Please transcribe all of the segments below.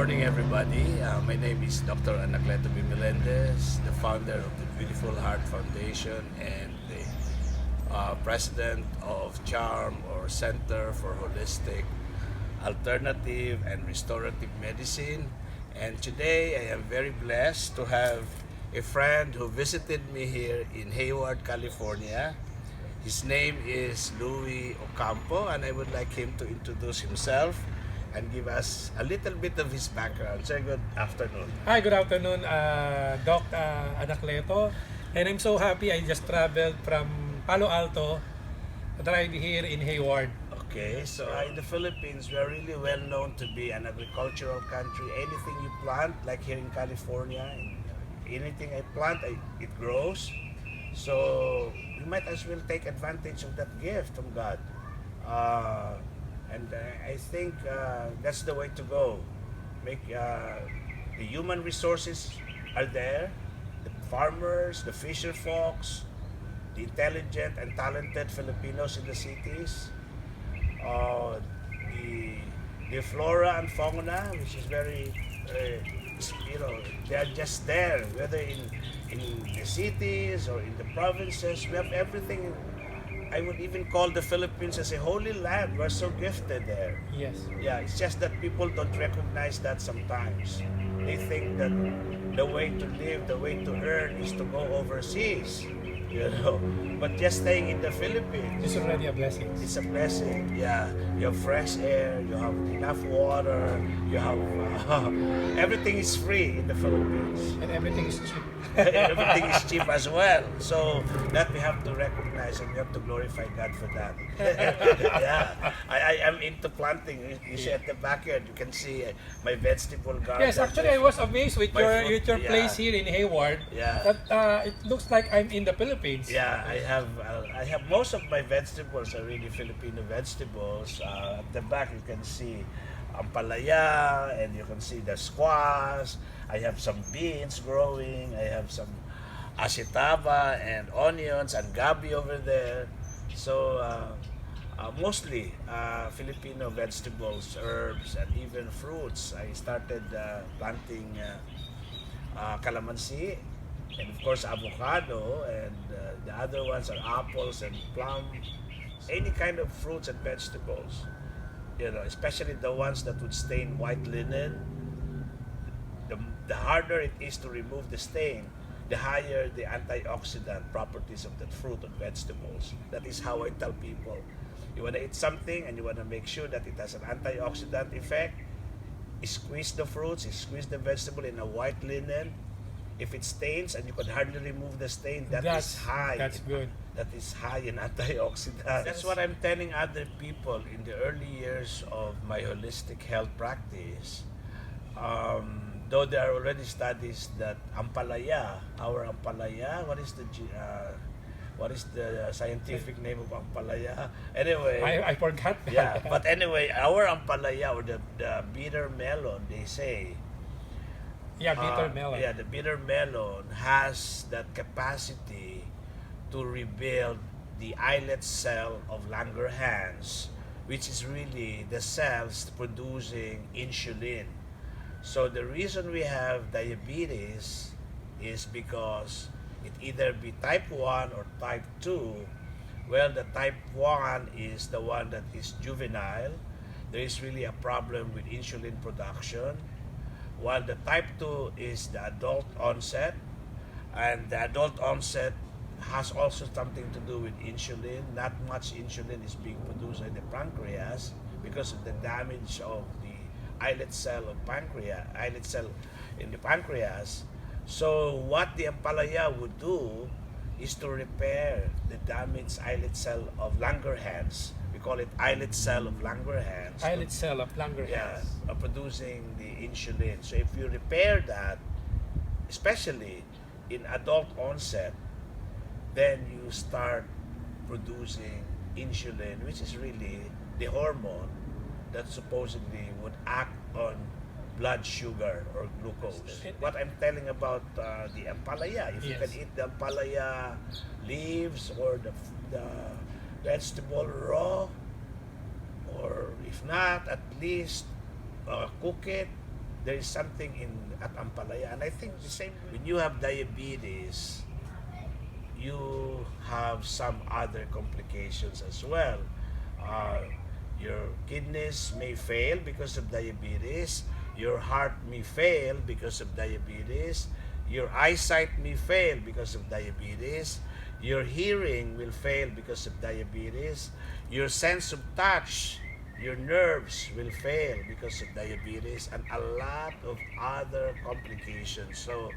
morning, everybody. My name is Dr. Anacleto Millendez, the founder of the Beautiful Heart Foundation and the president of CHARM, or Center for Holistic, Alternative, and Restorative Medicine. And today I am very blessed to have a friend who visited me here in Hayward, California. His name is Louie Ocampo, and I would like him to introduce himself and give us a little bit of his background. Sir, good afternoon. Hi, good afternoon, Doc Anacleto. And I'm so happy I just traveled from Palo Alto to drive here in Hayward. Okay, so in the Philippines, we are really well known to be an agricultural country. Anything you plant, like here in California, anything I plant, it grows. So we might as well take advantage of that gift from God. And I think that's the way to go. Make the human resources are there, the farmers, the fisher folks, the intelligent and talented Filipinos in the cities, the flora and fauna, which is very, they are just there, whether in the cities or in the provinces. We have everything. I would even call the Philippines as a holy land. We're so gifted there. Yes. Yeah, it's just that people don't recognize that sometimes. They think that the way to live, the way to earn is to go overseas, But just staying in the Philippines, It's already a blessing. it's a blessing. Yeah, you have fresh air, you have enough water, you have everything is free in the Philippines. And everything is cheap. Everything is cheap as well. So that we have to recognize, and we have to glorify God for that. Yeah, I am into planting. You see at the backyard, you can see my vegetable garden. Yes, actually I was amazed with My your food, with your yeah. place here in Hayward. Yeah. That it looks like I'm in the Philippines. Yeah, I have most of my vegetables are really Filipino vegetables. At the back you can see ampalaya, and you can see the squash. I have some beans growing. I have some acetaba and onions and gabi over there. So mostly Filipino vegetables, herbs, and even fruits. I started planting calamansi, and of course avocado, and the other ones are apples and plum, any kind of fruits and vegetables, especially the ones that would stain white linen. The harder it is to remove the stain, the higher the antioxidant properties of that fruit and vegetables. That is how I tell people, you want to eat something and you want to make sure that it has an antioxidant effect, squeeze the fruits, squeeze the vegetable in a white linen. If it stains and you can hardly remove the stain, that's high. That's good. That is high in antioxidants. That's what I'm telling other people in the early years of my holistic health practice. Though there are already studies that our ampalaya, what is the scientific name of ampalaya? Anyway, I forgot. yeah, but anyway, our ampalaya, or the bitter melon, they say. Yeah, bitter melon. Yeah, the bitter melon has that capacity to rebuild the islet cell of Langerhans, which is really the cells producing insulin. So the reason we have diabetes is because it either be type 1 or type 2. Well, the type 1 is the one that is juvenile. There is really a problem with insulin production. While the type 2 is the adult onset, and the adult onset has also something to do with insulin. Not much insulin is being produced in the pancreas because of the damage of the islet cell in the pancreas. So what the ampalaya would do is to repair the damaged islet cell of Langerhans. We call it islet cell of Langerhans. Islet cell of Langerhans. Yeah, producing the insulin. So if you repair that, especially in adult onset, then you start producing insulin, which is really the hormone that supposedly would act on blood sugar or glucose. What I'm telling about the ampalaya, if you can eat the ampalaya leaves or the vegetable raw, or if not, at least cook it there is something in at Ampalaya, and I think the same when you have diabetes, you have some other complications as well. Uh, your kidneys may fail because of diabetes. Your heart may fail because of diabetes. Your eyesight may fail because of diabetes. Your hearing will fail because of diabetes. Your sense of touch, your nerves will fail because of diabetes, and a lot of other complications. So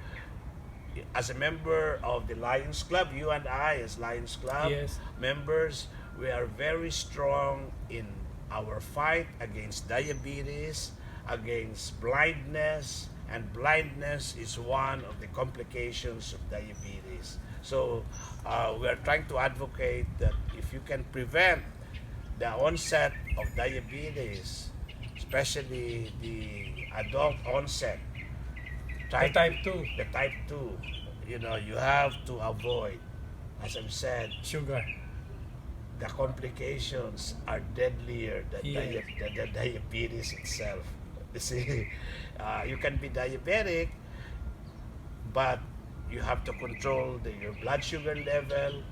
as a member of the Lions Club, you and I, as Lions Club Yes. members, we are very strong in our fight against diabetes, against blindness, and blindness is one of the complications of diabetes. So we are trying to advocate that if you can prevent the onset of diabetes, especially the adult onset, The type 2 the type 2, you have to avoid, as I've said, sugar. the complications are deadlier than Yes. the diabetes itself. You see, you can be diabetic, but you have to control your blood sugar level.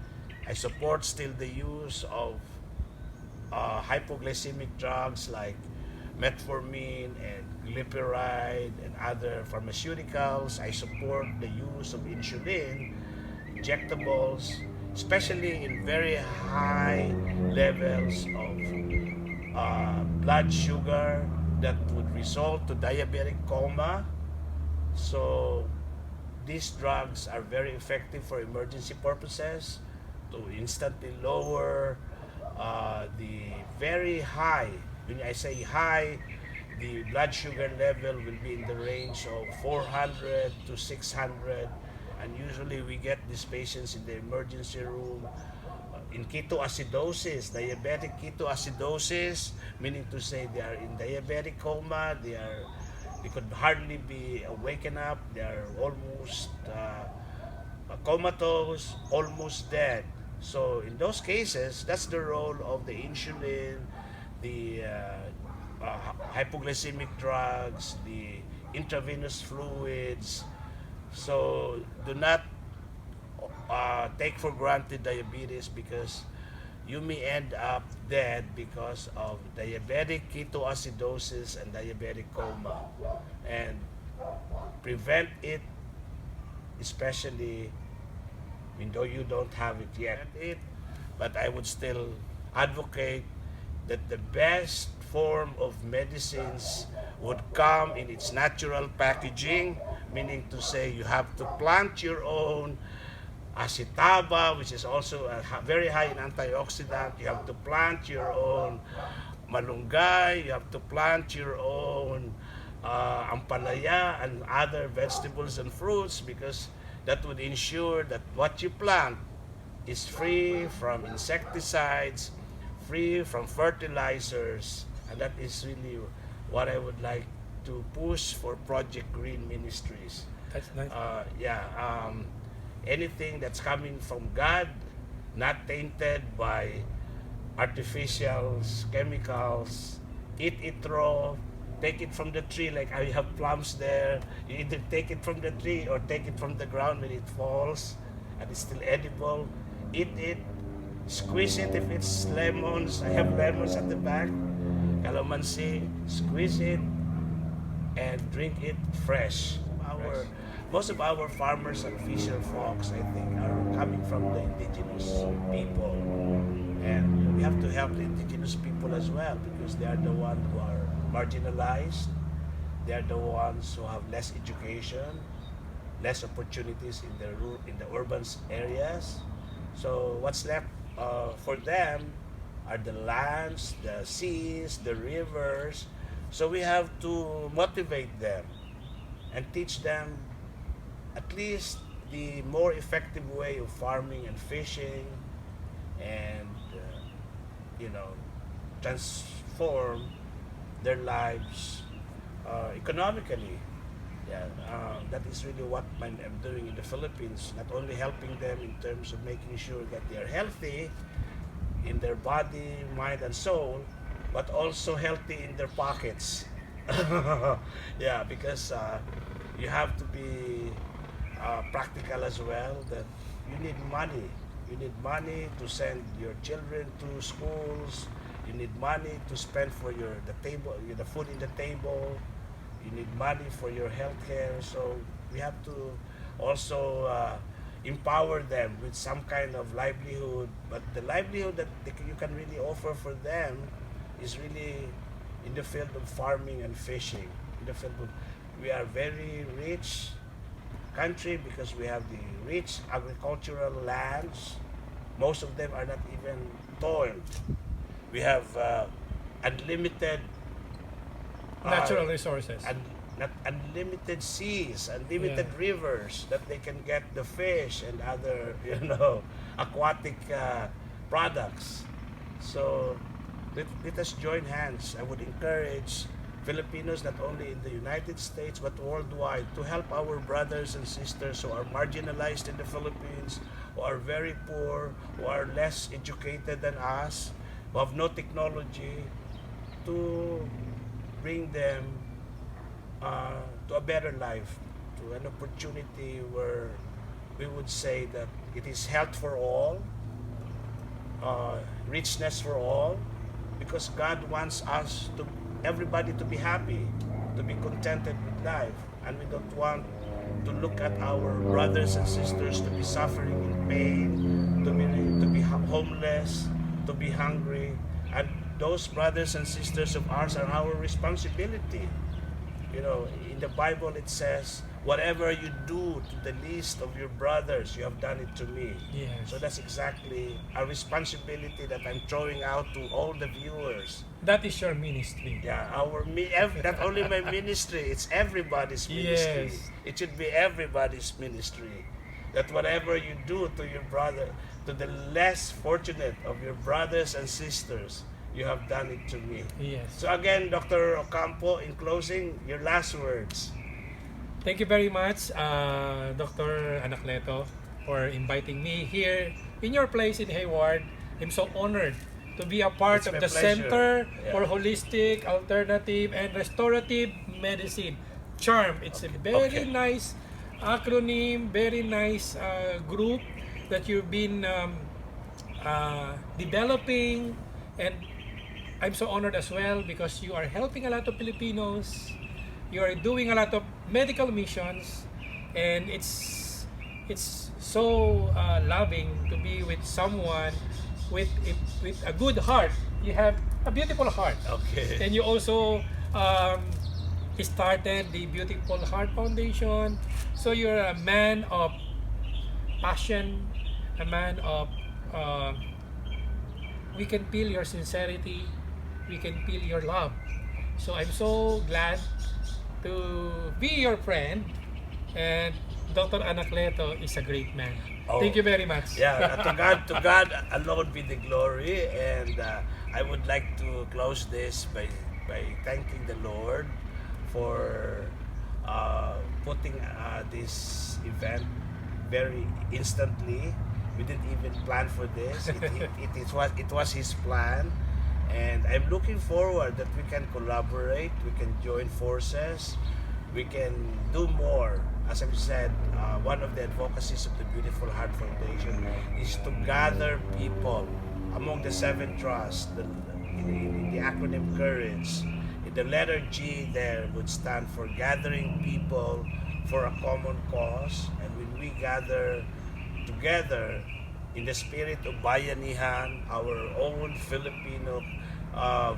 I support still the use of hypoglycemic drugs like metformin and glypiride and other pharmaceuticals. I support the use of insulin, injectables, especially in very high levels of blood sugar that would result to diabetic coma. So these drugs are very effective for emergency purposes to instantly lower the very high. When I say high, the blood sugar level will be in the range of 400 to 600, and usually we get these patients in the emergency room in ketoacidosis, diabetic ketoacidosis, meaning to say they are in diabetic coma. They could hardly be awakened up. They are almost comatose, almost dead. So in those cases, that's the role of the insulin, the hypoglycemic drugs, the intravenous fluids. So do not take for granted diabetes, because you may end up dead because of diabetic ketoacidosis and diabetic coma. And prevent it, especially even though you don't have it yet. But I would still advocate that the best form of medicines would come in its natural packaging, meaning to say you have to plant your own acetaba, which is also very high in antioxidant. You have to plant your own malunggay. You have to plant your own ampalaya and other vegetables and fruits, because that would ensure that what you plant is free from insecticides, free from fertilizers, and that is really what I would like to push for Project Green Ministries. That's nice. Anything that's coming from God, not tainted by artificials, chemicals, eat it raw, take it from the tree, like I have plums there. You either take it from the tree or take it from the ground when it falls and it's still edible. Eat it, squeeze it if it's lemons. I have lemons at the back, calamansi, squeeze it and drink it fresh. Most of our farmers and fisher folks, I think, are coming from the indigenous people. And we have to help the indigenous people as well, because they are the ones who are marginalized. They are the ones who have less education, less opportunities in the urban areas. So what's left for them are the lands, the seas, the rivers. So we have to motivate them and teach them at least the more effective way of farming and fishing, and transform their lives economically. That is really what I'm doing in the Philippines. Not only helping them in terms of making sure that they are healthy in their body, mind, and soul, but also healthy in their pockets. Yeah, because you have to be practical as well. That you need money. You need money to send your children to schools. You need money to spend for the table, the food in the table. You need money for your health care. So we have to also empower them with some kind of livelihood. But the livelihood that you can really offer for them is really in the field of farming and fishing. In the field of, we are very rich country because we have the rich agricultural lands. Most of them are not even toiled. We have unlimited Natural resources. and not unlimited seas, unlimited Yeah. rivers that they can get the fish and other aquatic products. So let us join hands. I would encourage Filipinos not only in the United States but worldwide to help our brothers and sisters who are marginalized in the Philippines, who are very poor, who are less educated than us, who have no technology, to bring them to a better life, to an opportunity where we would say that it is health for all, richness for all, because God wants us to everybody to be happy, to be contented with life, and we don't want to look at our brothers and sisters to be suffering in pain, to be homeless, to be hungry, and those brothers and sisters of ours are our responsibility. In the Bible it says, whatever you do to the least of your brothers, you have done it to me. Yes. So that's exactly a responsibility that I'm throwing out to all the viewers. That is your ministry. Yeah, not only my ministry, it's everybody's ministry. Yes. It should be everybody's ministry. That whatever you do to your brother, to the less fortunate of your brothers and sisters, you have done it to me. Yes. So again, Dr. Ocampo, in closing, your last words. Thank you very much, Dr. Anacleto, for inviting me here in your place in Hayward. I'm so honored to be a part It's of my the pleasure. Center Yeah. for Holistic, Alternative, and Restorative Medicine. CHARM. It's a very Okay. nice acronym, very nice group that you've been developing, and I'm so honored as well because you are helping a lot of Filipinos. You are doing a lot of medical missions, and it's so loving to be with someone with a good heart. You have a beautiful heart, Okay. and you also started the Beautiful Heart Foundation. So you're a man of passion, a man of we can feel your sincerity, we can feel your love. So I'm so glad to be your friend, and Dr. Anacleto is a great man. Oh. Thank you very much. Yeah, to God alone be the glory, and I would like to close this by thanking the Lord for putting this event very instantly. We didn't even plan for this. It was His plan, and I'm looking forward that we can collaborate, we can join forces, we can do more. As I've said, one of the advocacies of the Beautiful Heart Foundation is to gather people among the seven trusts. In the acronym COURAGE, the letter G there would stand for gathering people for a common cause. And when we gather together in the spirit of bayanihan, our own Filipino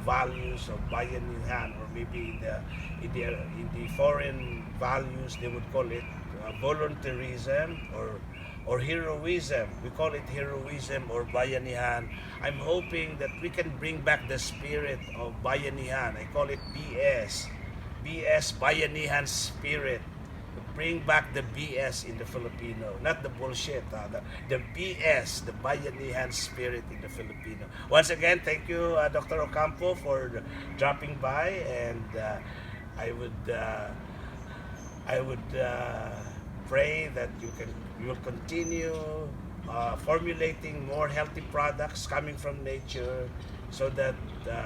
values of bayanihan, or maybe in the foreign values they would call it volunteerism or heroism. We call it heroism or bayanihan. I'm hoping that we can bring back the spirit of bayanihan. I call it BS, bayanihan spirit. Bring back the BS in the Filipino, not the bullshit. The BS, the bayanihan spirit in the Filipino. Once again, thank you, Dr. Ocampo, for dropping by, and I would pray that you will continue formulating more healthy products coming from nature so that the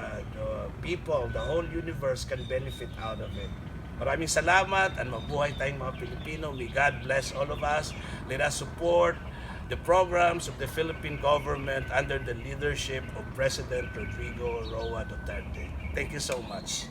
people, the whole universe can benefit out of it. Maraming salamat and mabuhay tayong mga Pilipino. May God bless all of us. Let us support the programs of the Philippine government under the leadership of President Rodrigo Roa Duterte. Thank you so much.